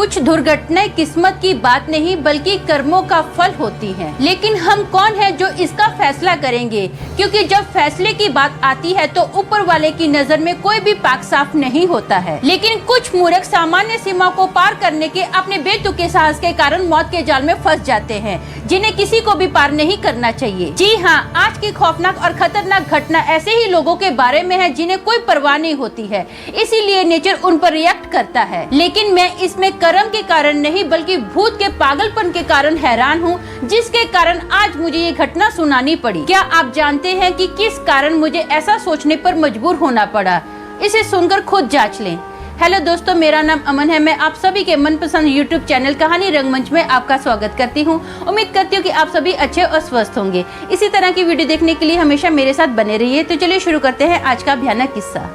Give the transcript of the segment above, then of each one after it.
कुछ दुर्घटनाएं किस्मत की बात नहीं बल्कि कर्मों का फल होती हैं। लेकिन हम कौन है जो इसका फैसला करेंगे, क्योंकि जब फैसले की बात आती है तो ऊपर वाले की नजर में कोई भी पाक साफ नहीं होता है। लेकिन कुछ मूर्ख सामान्य सीमा को पार करने के अपने बेतुके साहस के कारण मौत के जाल में फंस जाते हैं, जिन्हें किसी को भी पार नहीं करना चाहिए। जी हाँ, आज की खौफनाक और खतरनाक घटना ऐसे ही लोगों के बारे में है जिन्हें कोई परवाह नहीं होती है, इसीलिए नेचर उन पर रिएक्ट करता है। लेकिन मैं इसमें कर्म के कारण नहीं बल्कि भूत के पागलपन के कारण हैरान हूँ, जिसके कारण आज मुझे ये घटना सुनानी पड़ी। क्या आप जानते हैं कि किस कारण मुझे ऐसा सोचने पर मजबूर होना पड़ा? इसे सुनकर खुद जांच लें। हेलो दोस्तों, मेरा नाम अमन है। मैं आप सभी के मनपसंद यूट्यूब चैनल कहानी रंगमंच में आपका स्वागत करती हूं। उम्मीद करती हूं कि आप सभी अच्छे और स्वस्थ होंगे। इसी तरह की वीडियो देखने के लिए हमेशा मेरे साथ बने रहिए। तो चलिए शुरू करते हैं आज का भयानक किस्सा।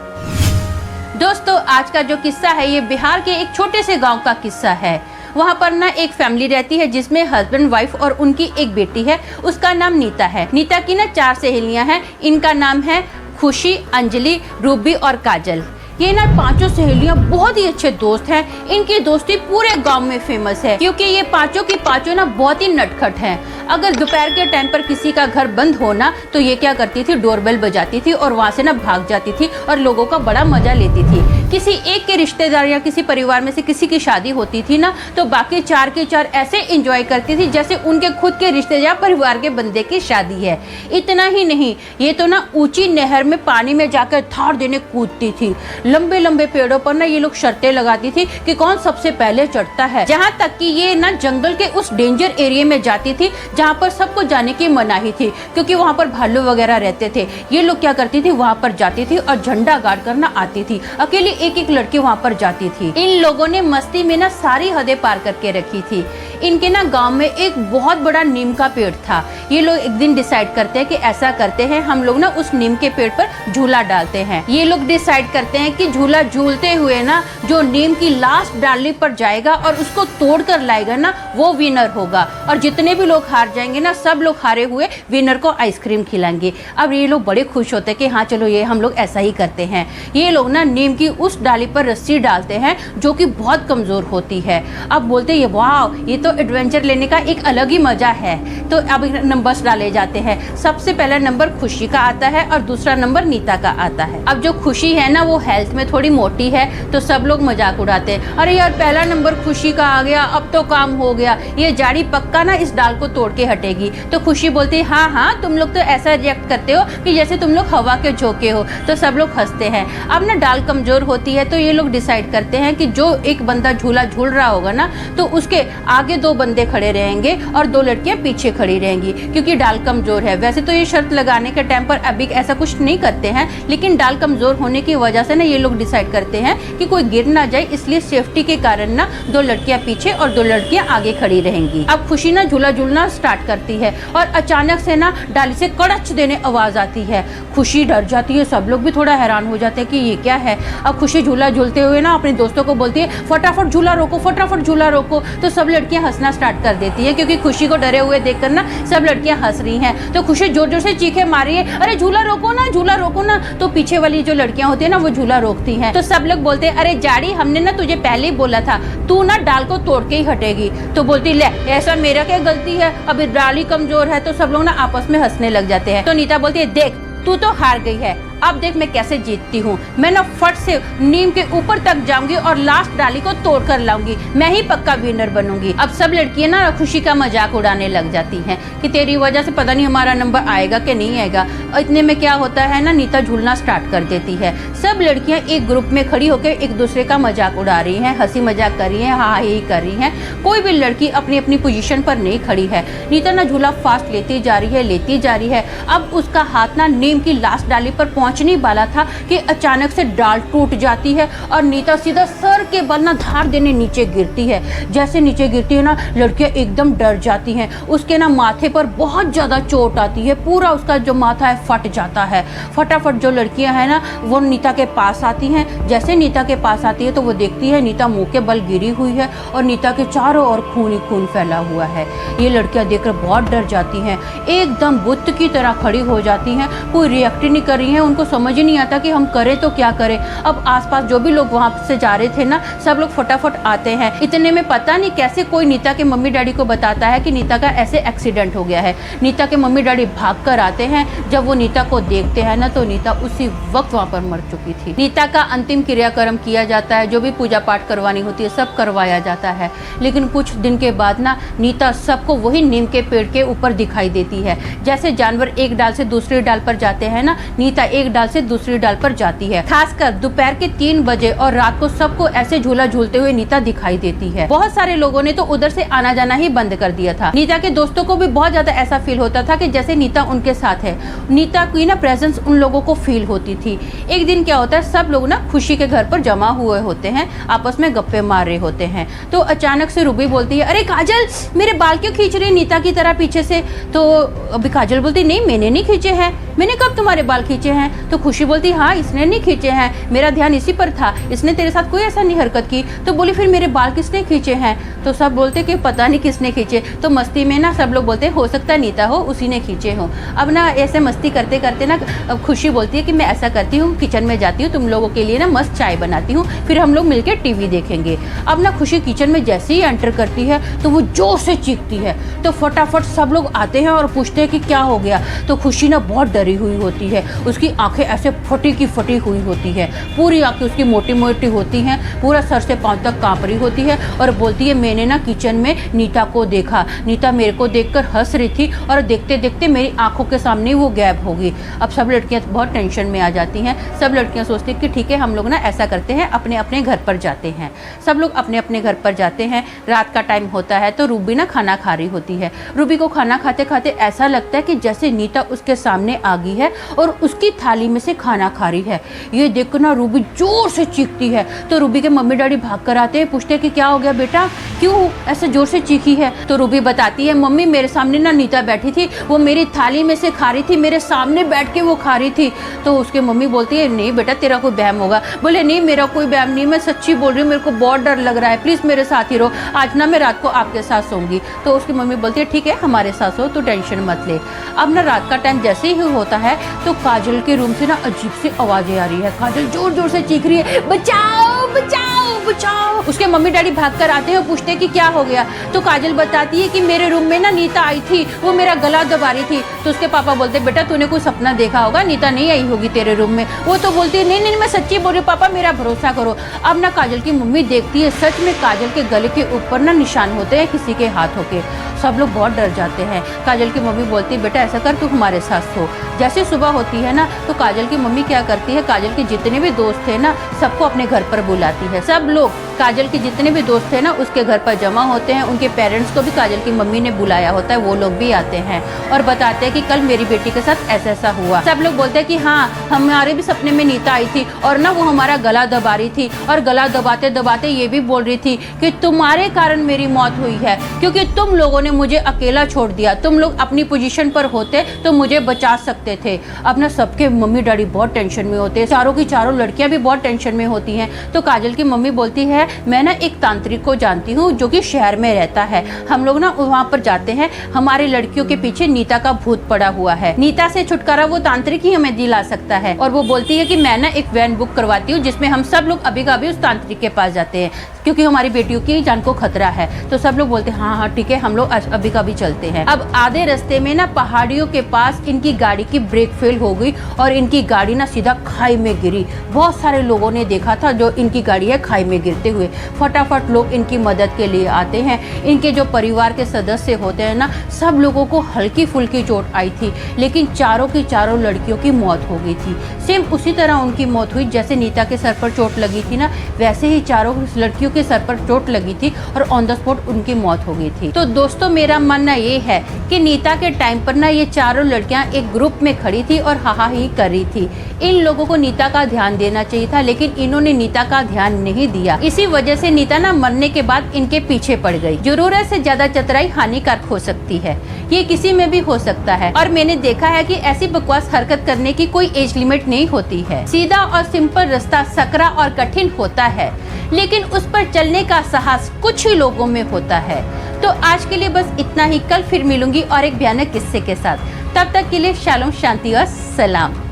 दोस्तों, आज का जो किस्सा है ये बिहार के एक छोटे से गाँव का किस्सा है। वहाँ पर ना एक फैमिली रहती है जिसमें हस्बैंड वाइफ और उनकी एक बेटी है। उसका नाम नीता है। नीता की ना 4 सहेलियाँ हैं। इनका नाम है खुशी, अंजलि, रूबी और काजल। ये ना 5 सहेलियां बहुत ही अच्छे दोस्त हैं। इनकी दोस्ती पूरे गांव में फेमस है क्योंकि ये 5 की 5 ना बहुत ही नटखट हैं। अगर दोपहर के टाइम पर किसी का घर बंद होना तो ये क्या करती थी, डोरबेल बजाती थी और वहाँ से ना भाग जाती थी और लोगों का बड़ा मजा लेती थी। किसी एक के रिश्तेदार या किसी परिवार में से किसी की शादी होती थी ना तो बाकी 4 के 4 ऐसे एंजॉय करती थी जैसे उनके खुद के रिश्ते या परिवार के बंदे की शादी है। इतना ही नहीं, ये तो ना ऊंची नहर में पानी में जाकर थाड़ देने कूदती थी। लंबे लंबे पेड़ों पर ना ये लोग शर्तें लगाती थी कि कौन सबसे पहले चढ़ता है। जहाँ तक कि ये ना जंगल के उस डेंजर एरिया में जाती थी जहाँ पर सबको जाने की मनाही थी क्योंकि वहाँ पर भालू वगैरह रहते थे। ये लोग क्या करती थी, वहाँ पर जाती थी और झंडा गाड़ कर ना आती थी। अकेली एक एक लड़की वहाँ पर जाती थी। इन लोगों ने मस्ती में ना सारी हदें पार करके रखी थी। इनके ना गांव में एक बहुत बड़ा नीम का पेड़ था। ये लोग एक दिन डिसाइड करते हैं कि ऐसा करते हैं, हम लोग ना उस नीम के पेड़ पर झूला डालते हैं। ये लोग डिसाइड करते हैं कि झूला झूलते हुए ना जो नीम की लास्ट डाली पर जाएगा और उसको तोड़ कर लाएगा ना वो विनर होगा, और जितने भी लोग हार जाएंगे ना सब लोग हारे हुए विनर को आइसक्रीम खिलाएंगे। अब ये लोग बड़े खुश होते हैं कि हाँ चलो ये हम लोग ऐसा ही करते हैं। ये लोग ना नीम की उस डाली पर रस्सी डालते हैं जो कि बहुत कमजोर होती है। अब बोलते हैं वाह, ये तो एडवेंचर लेने का एक अलग ही मजा है। तो अब नंबर्स डाले जाते हैं। सबसे पहला नंबर खुशी का आता है और दूसरा नंबर नीता का आता है। अब जो खुशी है ना वो हेल्थ में थोड़ी मोटी है तो सब लोग मजाक उड़ाते हैं, अरे यार पहला नंबर खुशी का आ गया, अब तो काम हो गया, ये जाड़ी पक्का ना इस डाल को तोड़ के हटेगी। तो खुशी बोलती है हाँ हाँ, तुम लोग तो ऐसा रिएक्ट करते हो कि जैसे तुम लोग हवा के झोंके हो। तो सब लोग हंसते हैं। अब ना डाल कमजोर होती है तो ये लोग डिसाइड करते हैं कि जो एक बंदा झूला झूल रहा होगा ना तो उसके आगे 2 बंदे खड़े रहेंगे और 2 लड़कियां पीछे खड़ी रहेंगी क्योंकि डाल कमजोर है। वैसे तो ये शर्त लगाने के टाइम पर अभी ऐसा कुछ नहीं करते हैं, लेकिन डाल कमजोर होने की वजह से ना ये लोग डिसाइड करते हैं कि कोई गिर ना जाए, इसलिए सेफ्टी के कारण ना 2 लड़कियां पीछे और 2 लड़कियां आगे खड़ी रहेंगी। अब खुशी ना झूला झूलना स्टार्ट करती है और अचानक से ना डाली से कड़च देने आवाज आती है। खुशी डर जाती है, सब लोग भी थोड़ा हैरान हो जाते हैं कि ये क्या है। अब खुशी झूला झूलते हुए ना अपने दोस्तों को बोलती है फटाफट झूला रोको, फटाफट झूला रोको। तो सब लड़कियां हंसना स्टार्ट कर देती है क्योंकि खुशी को डरे हुए देखकर ना सब लड़कियां हंस रही हैं। तो खुशी जोर जोर से चीखे मारी है, अरे झूला रोको ना, झूला रोको ना। तो पीछे वाली जो लड़कियां होती है ना वो झूला रोकती हैं। तो सब लोग बोलते हैं अरे जाड़ी, हमने ना तुझे पहले ही बोला था, तू ना डाल को तोड़ के ही हटेगी। तो बोलती ले ऐसा मेरा क्या गलती है, अभी डाल ही कमजोर है। तो सब लोग ना आपस में हंसने लग जाते हैं। तो नीता बोलती है देख तू तो हार गई है, अब देख मैं कैसे जीतती हूँ। मैं ना फट से नीम के ऊपर तक जाऊंगी और लास्ट डाली को तोड़ कर लाऊंगी, मैं ही पक्का विनर बनूंगी। अब सब लड़कियां ना खुशी का मजाक उड़ाने लग जाती हैं कि तेरी वजह से पता नहीं हमारा नंबर आएगा कि नहीं आएगा। इतने में क्या होता है ना, नीता झूलना स्टार्ट कर देती है। सब लड़कियां एक ग्रुप में खड़ी होकर एक दूसरे का मजाक उड़ा रही हैं, हंसी मजाक कर रही हैं, हाँ ही कर रही हैं। कोई भी लड़की अपनी अपनी पोजीशन पर नहीं खड़ी है। नीता ना झूला फास्ट लेती जा रही है। अब उसका हाथ ना नीम की लास्ट डाली पर पहुंचने वाला था कि अचानक से डाल टूट जाती है और नीता सीधा सर के बल ना धार देने नीचे गिरती है। जैसे नीचे गिरती है ना लड़कियां एकदम डर जाती हैं। उसके ना माथे पर बहुत ज्यादा चोट आती है, पूरा उसका जो माथा है फट जाता है। फटाफट जो लड़कियां हैं ना वो नीता के पास आती हैं। जैसे नीता के पास आती है तो वो देखती है नीता मुंह के बल गिरी हुई है और नीता के चारों ओर खून ही खून फैला हुआ है। ये लड़कियां देखकर बहुत डर जाती हैं, एकदम बुत की तरह खड़ी हो जाती हैं। कोई रिएक्ट नहीं कर रही है, उन उनको समझ ही नहीं आता कि हम करें तो क्या करें। अब आसपास जो भी लोग वहाँ से जा रहे थे ना, सब लोग फटाफट आते हैं। इतने में पता नहीं कैसे कोई नीता के मम्मी डैडी को बताता है कि नीता का ऐसे एक्सीडेंट हो गया है। नीता के मम्मी डैडी भाग कर आते हैं। जब वो नीता को देखते हैं ना, तो नीता उसी वक्त वहाँ पर मर चुकी थी। नीता का अंतिम क्रियाक्रम किया जाता है, जो भी पूजा पाठ करवानी होती है सब करवाया जाता है। लेकिन कुछ दिन के बाद ना नीता सबको वही नीम के पेड़ के ऊपर दिखाई देती है। जैसे जानवर एक डाल से दूसरी डाल पर जाते हैं ना, नीता एक डाल से दूसरी डाल पर जाती है। खासकर दोपहर के 3 बजे और रात को सबको ऐसे झूला झूलते हुए नीता दिखाई देती है। बहुत सारे लोगों ने तो उधर से आना जाना ही बंद कर दिया था। नीता के दोस्तों को भी बहुत ज्यादा ऐसा फील होता था कि जैसे नीता उनके साथ है। नीता की ना प्रेजेंस उन लोगों को फील होती थी। एक दिन क्या होता है, सब लोग ना खुशी के घर पर जमा हुए होते हैं, आपस में गप्पे मार रहे होते हैं। तो अचानक से रूबी बोलती है, अरे काजल, मेरे बाल क्यों खींच रही नीता की तरह पीछे से? तो अभी काजल बोलती, नहीं मैंने नहीं खींचे हैं। मैंने कब तुम्हारे बाल खींचे हैं? तो खुशी बोलती, हाँ इसने नहीं खींचे हैं, मेरा ध्यान इसी पर था, इसने तेरे साथ कोई ऐसा नहीं हरकत की। तो बोली, फिर मेरे बाल किसने खींचे हैं? तो सब बोलते कि पता नहीं किसने खींचे। तो मस्ती में ना सब लोग बोलते हो सकता है नीता हो, उसी ने खींचे हो। अब ना ऐसे मस्ती करते करते ना अब खुशी बोलती है कि मैं ऐसा करती हूँ, किचन में जाती हूँ, तुम लोगों के लिए ना मस्त चाय बनाती हूँ, फिर हम लोग मिलकर टीवी देखेंगे। अब ना खुशी किचन में जैसे ही एंटर करती है तो वो जोर से चीखती है। तो फटाफट सब लोग आते हैं और पूछते हैं कि क्या हो गया। तो खुशी ना बहुत डरी हुई होती है, उसकी आंखें ऐसे फटी की फटी हुई होती है, पूरी आंखें उसकी मोटी मोटी होती हैं, पूरा सर से पांव तक कांप रही होती है और बोलती है, मैंने ना किचन में नीता को देखा, नीता मेरे को देखकर हंस रही थी और देखते देखते मेरी आंखों के सामने वो गायब हो गई। अब सब लड़कियां बहुत टेंशन में आ जाती हैं। सब लड़कियां सोचती हैं कि ठीक है, हम लोग ना ऐसा करते हैं, अपने अपने घर पर जाते हैं। सब लोग अपने अपने घर पर जाते हैं। रात का टाइम होता है तो रूबी ना खाना खा रही होती है। रूबी को खाना खाते खाते ऐसा लगता है कि जैसे नीता उसके सामने आ गई है और उसकी थाली में से खाना खा रही है। ये देखकर ना रूबी जोर से चीखती है। तो रूबी के मम्मी डैडी भाग कर आते हैं, पूछते हैं कि क्या हो गया बेटा, क्यों ऐसे जोर से चीखी है? तो रूबी बताती है, मम्मी मेरे सामने ना नीता बैठी थी, वो मेरी थाली में से खा रही थी, मेरे सामने बैठ के वो खा रही थी। तो उसके मम्मी बोलती है, नहीं बेटा तेरा कोई बहम होगा। बोले, नहीं मेरा कोई बहम नहीं, मैं सच्ची बोल रही हूँ, मेरे को बहुत डर लग रहा है, प्लीज मेरे साथ ही रहो, आज ना मैं रात को आपके साथ सोऊंगी। तो उसकी मम्मी बोलती है, ठीक है हमारे साथ सो, तू टेंशन मत ले। अब ना रात का टाइम जैसे ही होता है तो काजल के रूम से ना अजीब सी आवाजें आ रही है। काजल जोर जोर से चीख रही है, बचाओ बचाओ बचाओ। उसके मम्मी डैडी भाग कर आते हैं और पूछते हैं कि क्या हो गया। तो काजल बताती है कि मेरे रूम में ना नीता आई थी, वो मेरा गला दबा रही थी। तो उसके पापा बोलते, बेटा तूने कोई सपना देखा होगा, नीता नहीं आई होगी तेरे रूम में। वो तो बोलती है, नहीं नहीं मैं सच्ची बोल रही हूँ पापा, मेरा भरोसा करो। अब ना काजल की मम्मी देखती है, सच में काजल के गले के ऊपर ना निशान होते हैं किसी के हाथों के। सब लोग बहुत डर जाते हैं। काजल की मम्मी बोलती है, बेटा ऐसा कर तू हमारे साथ सो। जैसे सुबह होती है ना तो काजल की मम्मी क्या करती है, काजल के जितने भी दोस्त थे ना सबको अपने घर पर बुलाती है। सब लोग काजल के जितने भी दोस्त थे ना उसके घर पर जमा होते हैं। उनके पेरेंट्स को भी काजल की मम्मी ने बुलाया होता है, वो लोग भी आते हैं और बताते हैं कि कल मेरी बेटी के साथ ऐसा ऐसा हुआ। सब लोग बोलते हैं कि हाँ हमारे भी सपने में नीता आई थी और ना वो हमारा गला दबा रही थी और गला दबाते दबाते ये भी बोल रही थी कि तुम्हारे कारण मेरी मौत हुई है, क्योंकि तुम लोगों ने मुझे अकेला छोड़ दिया, तुम लोग अपनी पोजीशन पर होते तो मुझे बचा सकते थे। अब ना सबके मम्मी डैडी बहुत टेंशन में होते हैं, चारों की चारों लड़कियां भी बहुत टेंशन में होती हैं। तो काजल की मम्मी बोलती है, मैं ना एक तांत्रिक को जानती हूँ जो कि शहर में रहता है, हम लोग ना वहाँ पर जाते हैं, हमारी लड़कियों के पीछे नीता का भूत पड़ा हुआ है, नीता से छुटकारा वो तांत्रिक ही हमें दिला सकता है। और वो बोलती है कि मैं ना एक वैन बुक करवाती हूँ जिसमें हम सब लोग अभी का अभी उस तांत्रिक के पास जाते हैं, क्योंकि हमारी बेटियों की जान को खतरा है। तो सब लोग बोलते हैं हाँ हाँ ठीक है, हम लोग अभी का भी चलते हैं। अब आधे रास्ते में ना पहाड़ियों के पास इनकी गाड़ी की ब्रेक फेल हो गई और इनकी गाड़ी ना सीधा खाई में गिरी। बहुत सारे लोगों ने देखा था जो इनकी गाड़ी है खाई में गिरते हुए। फटाफट लोग इनकी मदद के लिए आते हैं। इनके जो परिवार के सदस्य होते हैं ना, सब लोगों को हल्की फुल्की चोट आई थी, लेकिन चारों की चारों लड़कियों की मौत हो गई थी। सेम उसी तरह उनकी मौत हुई जैसे नीता के सर पर चोट लगी थी ना, वैसे ही चारों लड़कियों के सर पर चोट लगी थी और ऑन द स्पॉट उनकी मौत हो गई थी। तो दोस्तों मेरा मानना ये है कि नीता के टाइम पर ना ये चारों लड़कियां एक ग्रुप में खड़ी थी और हाहा ही कर रही थी। इन लोगों को नीता का ध्यान देना चाहिए था, लेकिन इन्होंने नीता का ध्यान नहीं दिया। इसी वजह से नीता ना मरने के बाद इनके पीछे पड़ गई। जरूरत से ज्यादा चतुराई हानिकारक हो सकती है, ये किसी में भी हो सकता है। और मैंने देखा है कि ऐसी बकवास हरकत करने की कोई एज लिमिट नहीं होती है। सीधा और सिंपल रास्ता सकरा और कठिन होता है, लेकिन उस पर चलने का साहस कुछ ही लोगों में होता है। तो आज के लिए बस इतना ही। कल फिर मिलूंगी और एक भयानक किस्से के साथ। तब तक के लिए शालोम, शांति और सलाम।